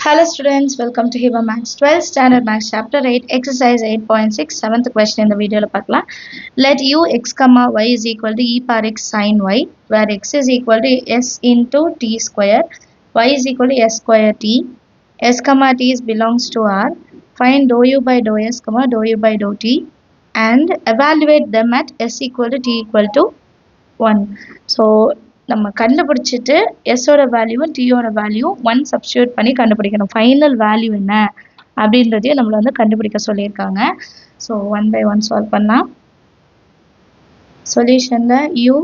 Hello students, welcome to Hiba Maths 12th Standard Maths Chapter 8, Exercise 8.6, 7th question in the video. Let u x comma y is equal to e power x sin y, where x is equal to s into t square, y is equal to s square t, s comma t is belongs to R. Find dou u by dou s comma dou u by dou t and evaluate them at s equal to t equal to 1. So நம்ம கண்டுபிடிச்சிட்டு s ஓட வேல்யூவும் t ஓட value 1 substitute பண்ணி கண்டுபிடிக்கணும். Final value என்ன அப்படின்றதையும் நம்மள வந்து கண்டுபிடிக்க சொல்லியிருக்காங்க. ஸோ 1 by 1 சால்வ் பண்ணலாம். சொல்யூஷன்ல u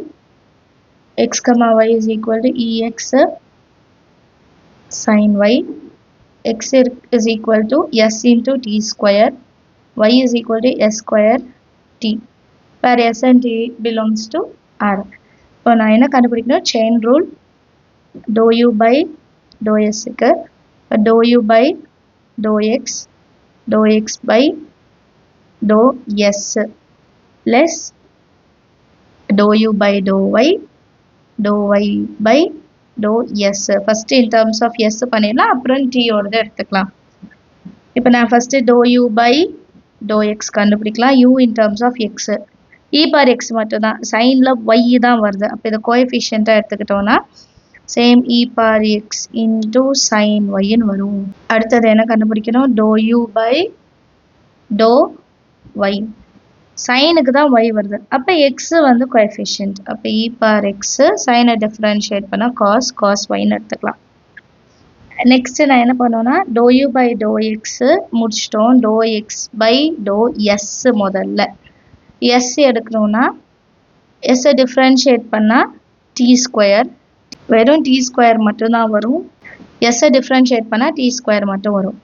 x, y is equal to ex sin y, x is equal to s into t square, y is equal to s square t, where s and t belongs to R. இப்போ நான் என்ன கண்டுபிடிக்கணும்? Chain rule dou u by dou s க்கு dou u by dou x by dou s plus dou u by dou y by dou s. First in terms of s பண்ணிடலாம், அப்புறம் t ஓடது எடுத்துக்கலாம். இப்போ நான் first dou u by dou x கண்டுபிடிக்கலாம். u in terms of x, e power x மட்டும் தான், சைன்ல y தான் வருது. அப்போ இதை கோஎஃபிஷியன்ட்டா எடுத்துக்கிட்டோம்னா same e power x into sin y ன்னு வரும். அடுத்தது என்ன கண்டுபிடிக்கணும்? dou u by dou y, சைனுக்கு தான் y வருது, அப்போ x வந்து கோஎஃபிஷியன்ட். அப்போ e power x சைனை டிஃபரன்ஷியேட் பண்ணா cos y ன்னு எடுத்துக்கலாம். நெக்ஸ்ட் நான் என்ன பண்ணுவேன்னா dou u by dou x முடிச்சிட்டோம். dou x by dou s முதல்ல s எடுக்கணும்னா s டிஃபரன்ஷியேட் பண்ணா t ஸ்கொயர், வெறும் t ஸ்கொயர் மட்டும் தான் வரும். s டிஃபரன்ஷியேட் பண்ணா t ஸ்கொயர் மட்டும் வரும்.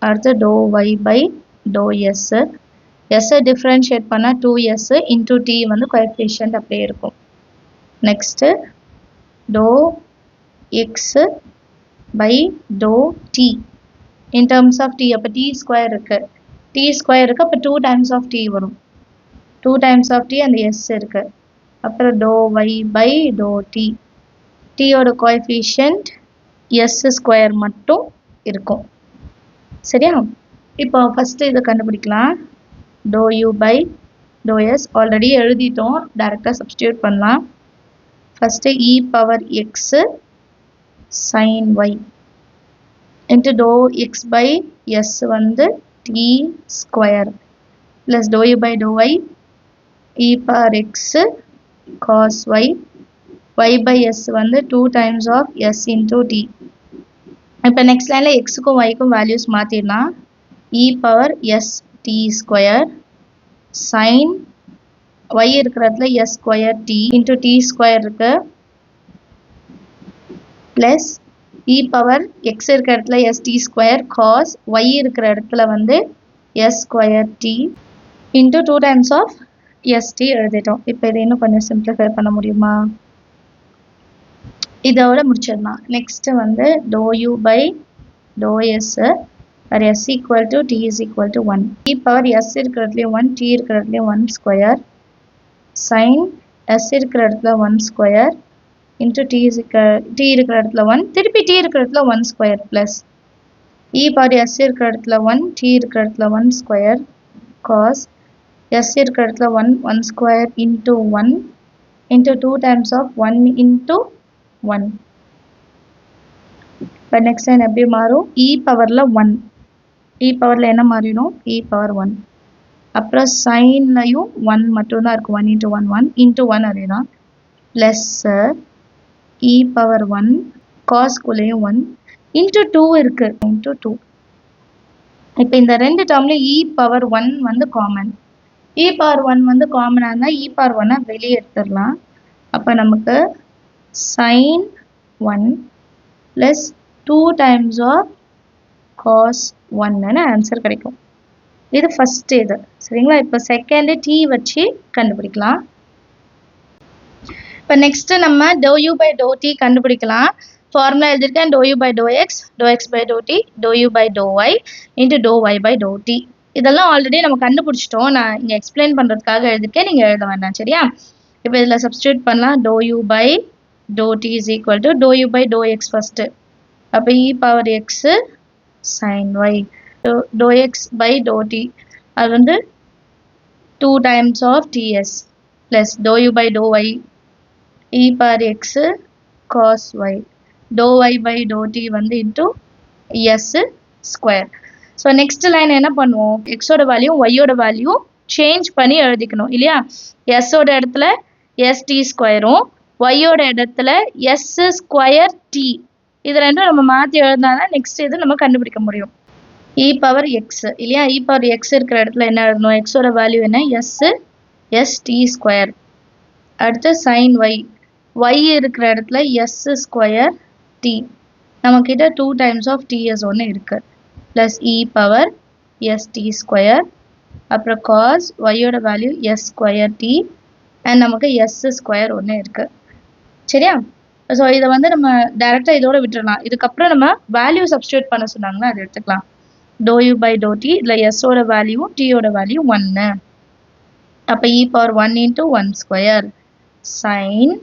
அடுத்து dou y by dou s, s differentiate பண்ணா 2s into t வந்து கோஎஃபிஷியன்ட் அப்படியே இருக்கும். Next dou x by dou t in terms of t, அப்போ t ஸ்கொயர் இருக்கு, அப்போ 2 times of t வரும். 2 times of t and s இருக்கு. அப்புறம் dou y by dou t, t ஓட கோஎஃபிஷியன்ட் s ஸ்கொயர் மட்டும் இருக்கும். சரியா? இப்போ ஃபர்ஸ்ட் இதை கண்டுபிடிக்கலாம். dou u by dou s already எழுதிட்டோம், டைரக்டா சப்ஸ்டிட்யூட் பண்ணலாம். First e power x sin y into dou x by s வந்து t square plus dou u by dou y e power x cos y, y by s வந்து 2 times of s into t. இப்போ next லைன்ல x க்கும் y க்கும் values மாத்திடலாம். e power s t square sin y இருக்கிற இடத்துல s square t into t square இருக்கு, plus e power x இருக்கிற இடத்துல s t square cos y இருக்கிற இடத்துல வந்து s square t into 2 times of st எழுதிட்டோம். இப்போ இதை இன்னும் கொஞ்சம் சிம்பிளிஃபை பண்ண முடியுமா? இதோட முடிச்சிடலாம். நெக்ஸ்ட் வந்து dou u by dou s, where s equal to t is equal to 1, e power s இருக்கிற இடத்துலயும் 1, t இருக்கிற இடத்துலயும் 1 ஸ்கொயர் sin s இருக்கிற இடத்துல 1 ஸ்கொயர் into t இருக்கிற இடத்துல 1, திருப்பி t இருக்கிற இடத்துல 1 square plus e power s இருக்கிற இடத்துல 1, t இருக்கிற இடத்துல 1 ஸ்கொயர் cos s இருக்கிற இடத்துல 1 square into 1 into 2 times of 1 into 1. இப்போ நெக்ஸ்ட் லைன் எப்படி மாறும்? e பவர்ல 1, e பவர்ல என்ன மாறிடும்? e power 1. அப்புறம் சைன்லையும் 1 மட்டும் தான் இருக்கு, 1 into 1 1 into 1 அதேதான், plus e power 1 cos குள்ளேயும் 1 into 2 இருக்கு, into 2. இப்போ இந்த ரெண்டு டேர்ம்ல e பவர் 1 வந்து காமன், e பவர் 1 வந்து காமனா இருந்தா e பவர் 1 வெளியே எடுத்துடலாம். அப்போ நமக்கு sin 1 plus 2 times of cos 1 ன்னு ஆன்சர் கிடைக்கும். இது ஃபர்ஸ்ட் இது. சரிங்களா? இப்போ செகண்ட் t வச்சு கண்டுபிடிக்கலாம். இப்போ நெக்ஸ்ட் நம்ம dou u by dou t கண்டுபிடிக்கலாம். ஃபார்முலா எழுதிருக்கேன், dou u by dou x by dou t, dou u by dou y into dou y by dou t. இதெல்லாம் ஆல்ரெடி நம்ம கண்டுபிடிச்சிட்டோம், நான் இங்கே எக்ஸ்பிளைன் பண்ணுறதுக்காக எழுதிருக்கேன், நீங்கள் எழுத வேண்டாம். சரியா? இப்போ இதில் சப்ஸ்டிட்யூட் பண்ணலாம். dou u by dou t is equal to dou u by dou x first, அப்போ e power x sin y. Dou x by dou t அது வந்து 2 times of ts plus dou u by dou y e power x cos y. Dou y by dou t வந்து into s square. So next line என்ன பண்ணுவோம், எக்ஸோட value ஒய்யோட value change பண்ணி எழுதிக்கணும் இல்லையா. எஸ்ஸோட இடத்துல எஸ்டி ஸ்கொயரும் ஒய்யோட இடத்துல எஸ் ஸ்கொயர் டி இது ரெண்டும் நம்ம மாற்றி எழுதினாதான் நெக்ஸ்ட் இது நம்ம கண்டுபிடிக்க முடியும். இ பவர் எக்ஸ் இல்லையா, இ பவர் எக்ஸ் இருக்கிற இடத்துல என்ன எழுதணும், எக்ஸோட வேல்யூ என்ன எஸ் டி ஸ்கொயர். அடுத்து சைன் ஒய், ஒய் இருக்கிற இடத்துல எஸ் ஸ்கொயர் டி, நம்மக்கிட்ட 2 times of ts ஒன்று இருக்கு plus e power s t square, அப்புறம் காஸ் ஒய்யோட value s square t and நமக்கு எஸ் ஸ்கொயர் ஒன்று இருக்கு சரியா. ஸோ இதை வந்து நம்ம டைரெக்டாக இதோட விட்டுறலாம். இதுக்கப்புறம் நம்ம வேல்யூ சப்ஸ்டியூட் பண்ண சொன்னாங்கன்னா அதை எடுத்துக்கலாம். Doe u by to t இதில் எஸ்ஸோட வேல்யூ டியோட வேல்யூ 1. அப்போ e power 1 into 1 square sine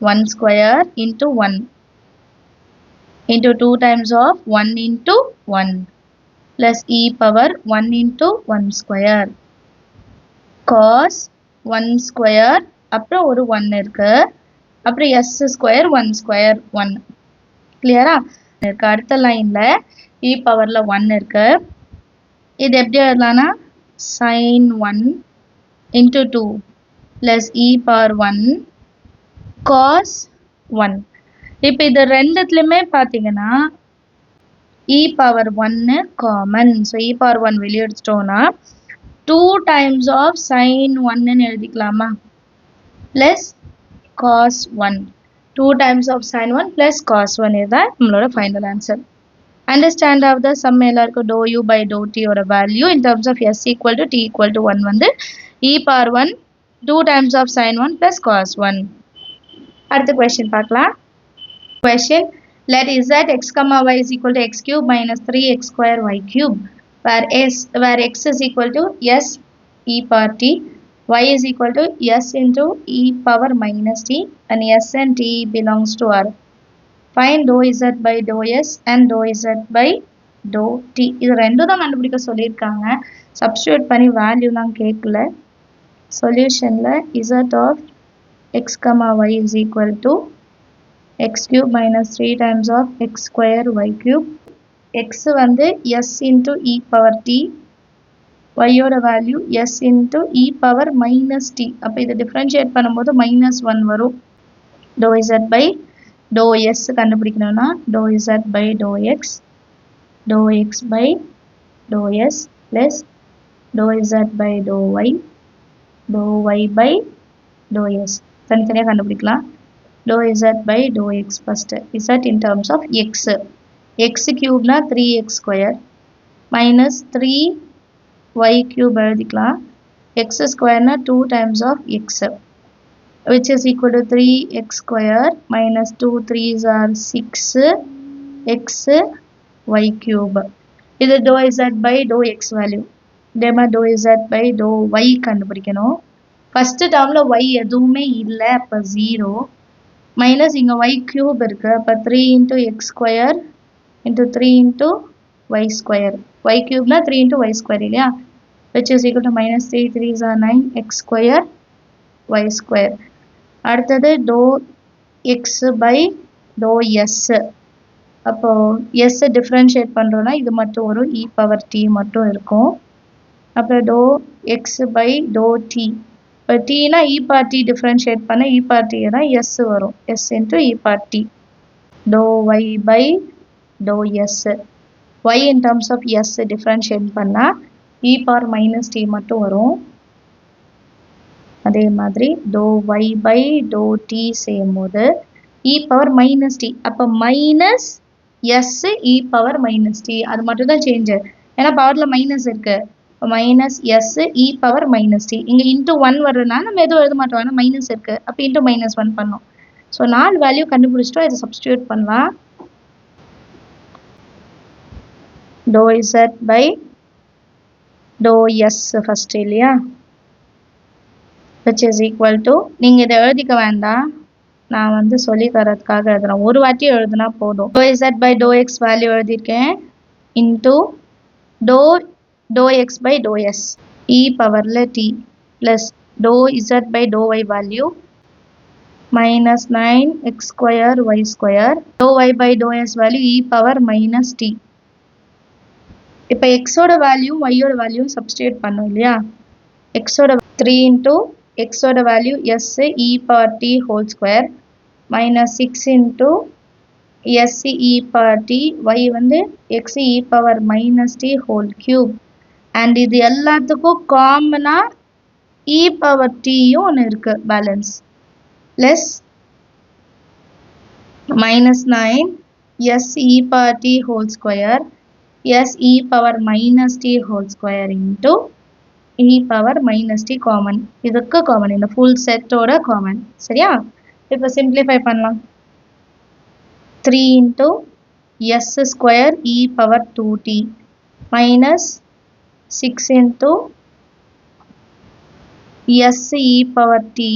1 square into 1 into 2 times of 1 into 1 plus e power 1 into 1 square cos 1 square அப்புறம் ஒரு 1 இருக்கு, அப்புறம் s square 1 square 1 கிளியரா இருக்கு. அடுத்த லைன்ல e பவர்ல 1 இருக்கு, இது எப்படி எழுதலாம்னா sin 1 into 2 plus e power 1 cos 1. இப்போ இது ரெண்டுத்துலையுமே பார்த்தீங்கன்னா e power 1 common. So e power 1 வெளியே எடுத்துட்டோம்னா 2 times ஆஃப் சைன் 1ன்னு எழுதிக்கலாமா plus cos 1. 2 times of sine 1 plus cos 1 இதுதான் நம்மளோட final answer. Understand of the sum எல்லாருக்கும் டோ யூ பை டோ டியோட value in terms of s equal to t equal to 1 வந்து e power 1 2 times of sine 1 plus cos 1. அடுத்த question பார்க்கலாம். Question, let z x comma y is equal to x cube minus 3x square y cube where x is equal to s e power t, y is equal to s into e power minus t and s and t belongs to R. Find dou z by dou s and dou z by dou t. இது ரெண்டும் தான் கண்டுபிடிக்க சொல்லியிருக்காங்க. Substitute பண்ணி வேல்யூலாம் கேட்கல. சொல்யூஷனில் z of x comma y is equal to x cube minus 3 times of x square y cube. x வந்து s into e power t, y ஓட value s into e power minus t. அப்போ இதை differentiate பண்ணும்போது -1 வரும். dou z by dou s கண்டுபிடிக்கணும்னா dou z by dou x by dou s plus dou z by dou y by dou s தனித்தனியாக கண்டுபிடிக்கலாம். dou z by dou x first. z in terms of x. x cube na 3x square minus 3y cube எழுதிக்கலாம். x square na 2 times of x which is equal to 3x square minus 2 3s are 6x y cube. இது dou z by dou x value. இதேமா dou z by dou y கண்டுபிடிக்கணும். First டேர்ம்ல y எதுவுமே இல்லை, அப்போ 0 minus இங்கே y cube இருக்கு, அப்போ 3 into x square into 3 into y square. y கியூப்னா 3 into y square இல்லையா, which is equal to minus 3 3s are 9 x square y square. அடுத்தது dou x by dou s. அப்போ s differentiate பண்ணுறோன்னா இது மட்டும் வரும், e power t மட்டும் இருக்கும். அப்புறம் dou x by dou t. இப்போ டீனா இ பார் டி டிஃப்ரென்ஷியேட் பண்ண இ பார் டி தான் எஸ் வரும், s into e bar t. Dou y by dou s. Y in terms of s differentiate பண்ணால் e bar minus t மட்டும் வரும். அதே மாதிரி dou y by to t செய்யும் போது இ பவர் மைனஸ் டி, அப்போ minus s e power minus t, அது மட்டும் தான் சேஞ்சு. ஏன்னா பவரில் மைனஸ் இருக்குது, minus s e power minus t. இங்கே இன்ட்டு 1 வர்றதுனால நம்ம எதுவும் எழுத மாட்டோம், ஆனால் மைனஸ் இருக்குது, அப்போ இன்ட்டு -1 பண்ணோம். ஸோ 4 வேல்யூ கண்டுபிடிச்சிட்டோம், இதை சப்ஸ்டியூட் பண்ணலாம். Dou z by dou s first இல்லையா, விச் இஸ் ஈக்குவல் டு, நீங்கள் இதை எழுதிக்க வேண்டாம், நான் சொல்லி தரதுக்காக எழுதுறேன். ஒரு வாட்டி எழுதுனா போதும். Dou z by dou x value எழுதியிருக்கேன், into dou x by dou s e power t plus dou z by dou y value minus 9 x square y square dou y by dou s value e power minus t. இப்போ x ஓட value y ஓட value substitute பண்ணோம் இல்லையா, x ஓட 3 into x ஓட value s e power t whole square minus 6 into s e power t y வந்து x e power minus t whole cube and இது எல்லாத்துக்கும் காமனா e power t யும் ஒன்று இருக்கு balance plus minus 9 s e power t whole square s e power minus t whole square into e power minus t common. இதுக்கு common, இந்த full set ஓட common. சரியா? இப்போ simplify பண்ணலாம். 3 into s square e power 2t minus 6 into s e power t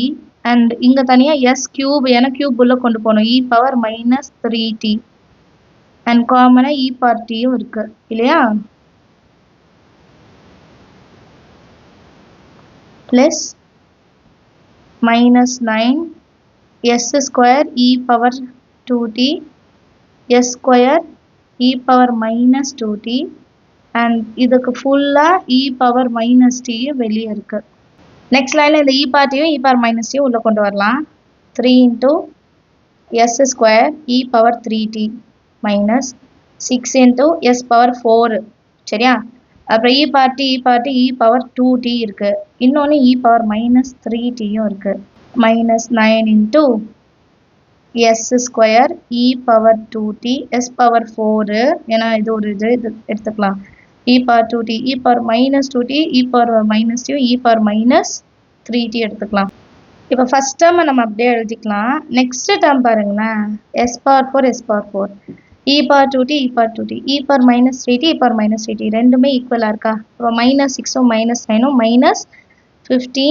and இங்க தனியா s cube ஏன்னா cube உள்ள கொண்டு போகணும் e power minus 3t and common e power t இருக்கு இல்லையா, plus minus 9 s square e power 2t s square e power minus 2t and இதுக்கு ஃபுல்லா e power minus t வெளியே இருக்கு. நெக்ஸ்ட் லைன்ல இந்த e power t e power minus t உள்ள கொண்டு வரலாம். 3 into s square e power 3t minus 6 into s power 4. சரியா? அப்புறம் e power t e power 2t இருக்கு, இன்னொன்று e power minus 3t இருக்கு. minus 9 into s square e power 2t s power 4 ஏன்னா இது ஒரு இது எடுத்துக்கலாம் e power 2t e power minus 2t e power minus 2 e power minus 3t எடுத்துக்கலாம். இப்போ ஃபர்ஸ்ட் டேர்மை நம்ம அப்படியே எழுதிக்கலாம். நெக்ஸ்ட் டேர்ம் பாருங்களேன், s power 4 s power 4 e power 2t e power 2t e power minus 3t e power minus 3t ரெண்டுமே ஈக்குவலாக இருக்கா? இப்போ minus 6 minus 9 minus 15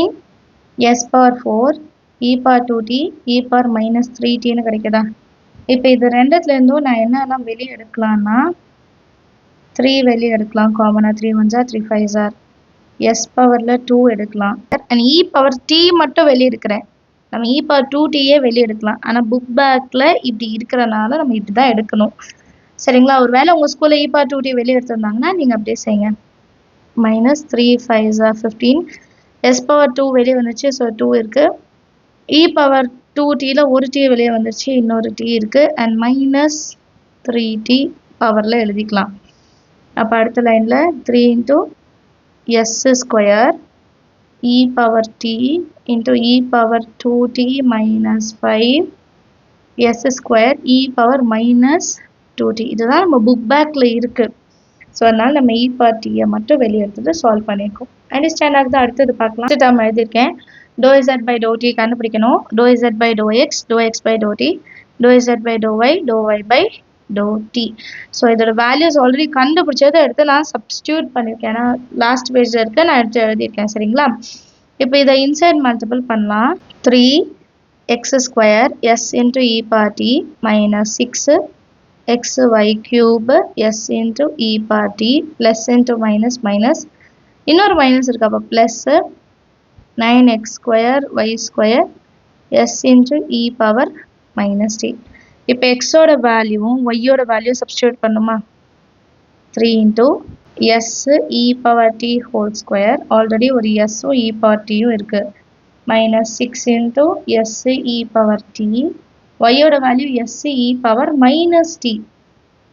s power 4 e power 2t e power minus 3tன்னு கிடைக்குதா? இப்போ இது ரெண்டுத்துலேருந்தும் நான் என்னெல்லாம் வெளியே எடுக்கலாம்னா 3 வெளியே எடுக்கலாம் காமனாக, 3 1s 3 5s s பவரில் 2 எடுக்கலாம் அண்ட் e பவர் t மட்டும் வெளியே எடுக்கிறேன். நம்ம e பவர் 2tயே வெளியே எடுக்கலாம், ஆனால் புக் பேக்கில் இப்படி இருக்கிறனால நம்ம இப்படி தான் எடுக்கணும். சரிங்களா? ஒரு வேளை உங்கள் ஸ்கூலில் e பவர் 2t வெளியே எடுத்திருந்தாங்கன்னா நீங்கள் அப்படியே செய்யுங்க. மைனஸ் 3 5s 15 s பவர் 2 வெளியே வந்துச்சு, ஸோ 2 இருக்குது. e பவர் 2tல ஒரு t வெளியே வந்துருச்சு, இன்னொரு t இருக்குது அண்ட் மைனஸ் 3t பவரில் எழுதிக்கலாம். அப்போ அடுத்த லைனில் 3 into s square e power t into e power 2t minus 5 s square e power minus 2t இதுதான் நம்ம புக் பேக்கில் இருக்குது. ஸோ அதனால் நம்ம e power t மட்டும் வெளியே எடுத்துட்டு சால்வ் பண்ணியிருக்கோம். அண்டர்ஸ்டாண்ட் ஆகுது? அடுத்தது பார்க்கலாம். அடுத்த டேர்ம் எழுதியிருக்கேன். dou z by dou t கண்டுபிடிக்கணும். dou z by dou x by dou t dou z by dou y by dou t. So இதோட வேல்யூஸ் ஆல்ரெடி கண்டுபிடிச்சதை எடுத்து நான் சப்ஸ்டியூட் பண்ணியிருக்கேன். ஏன்னா லாஸ்ட் பேஜில் இருக்க நான் எடுத்து எழுதியிருக்கேன். சரிங்களா? இப்போ இதை இன்சைட் மல்டிபிள் பண்ணலாம். 3 x square s into e power t minus 6 x y cube s into e power t plus into minus minus இன்னொரு மைனஸ் இருக்கு, அப்போ plus 9x square y square s into e power minus t. இப்போ எக்ஸோட வேல்யூவும் ஒய்யோட value substitute பண்ணுமா? 3 into s e power t whole square already ஒரு எஸ்ஸும் e power tயும் இருக்கு, minus 6 into s e power t ஒய்யோட value s e power minus t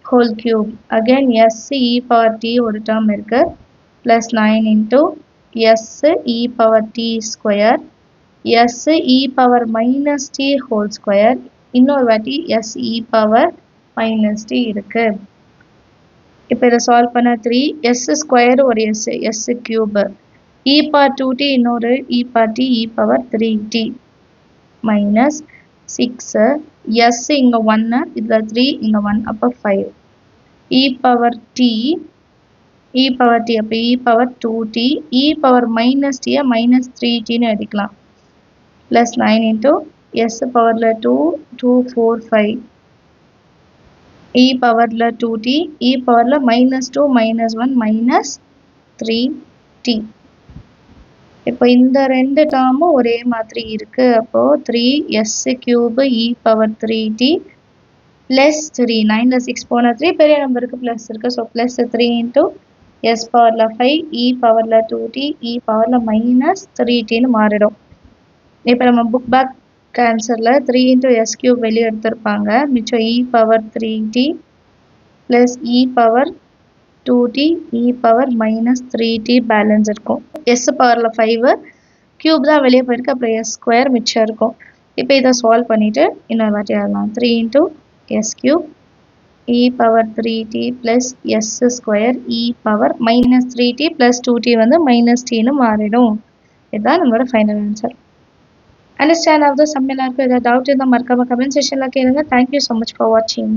whole cube again s e power t ஒரு term இருக்கு, plus 9 into s e power t square s e power minus t whole square இன்னொரு வாட்டி s e power minus t இருக்கு. இப்போ இதை solve பண்ண 3 s square ஒரு s cube e power 2t இன்னொரு e power t e power 3t minus 6 s இங்கே 1 இதில் 3 இங்கே 1 அப்போ 5 e power t அப்போ e power 2t e power minus t minus 3tன்னு எழுதிக்கலாம், plus 9 into s பவரில் 2 2 4 5 e பவரில் 2t e பவரில் -2 -1 -3t. இப்போ இந்த ரெண்டு டேர்மும் ஒரே மாதிரி இருக்கு. அப்போ 3s³ e power 3t plus 3 9ல் 6 போன 3 பெரிய நம்பருக்கு ப்ளஸ் இருக்கு. ஸோ ப்ளஸ் 3 இன்ட்டு s பவரில் 5 e பவரில் 2t e பவரில் -3tன்னு மாறிடும். இப்போ நம்ம புக் பேக் ஆன்சரில் 3 இன்ட்டு s³ வெளியே எடுத்திருப்பாங்க. மிச்சம் e power 3t plus e power 2t e power -3t balance இருக்கும். s பவரில் 5 க்யூப் தான் வெளியே போயிருக்கு. அப்புறம் s² மிச்சம் இருக்கும். இப்போ இதை சால்வ் பண்ணிவிட்டு இன்னொரு வாட்டி எழுதலாம். 3 into s³ e power 3t plus s² e power -3t plus 2t வந்து -tன்னு மாறிடும். இதுதான் நம்மளோட ஃபைனல் ஆன்சர். அண்டர்ஸ்டாண்ட் ஆகுது? சம் எல்லாருக்கும் ஏதாவது டவுட் இருந்தால் மறக்காம கமெண்ட் செக்ஷனில் கேளுங்க. தேங்க்யூ ஸோ மச் ஃபார் வாட்சிங்.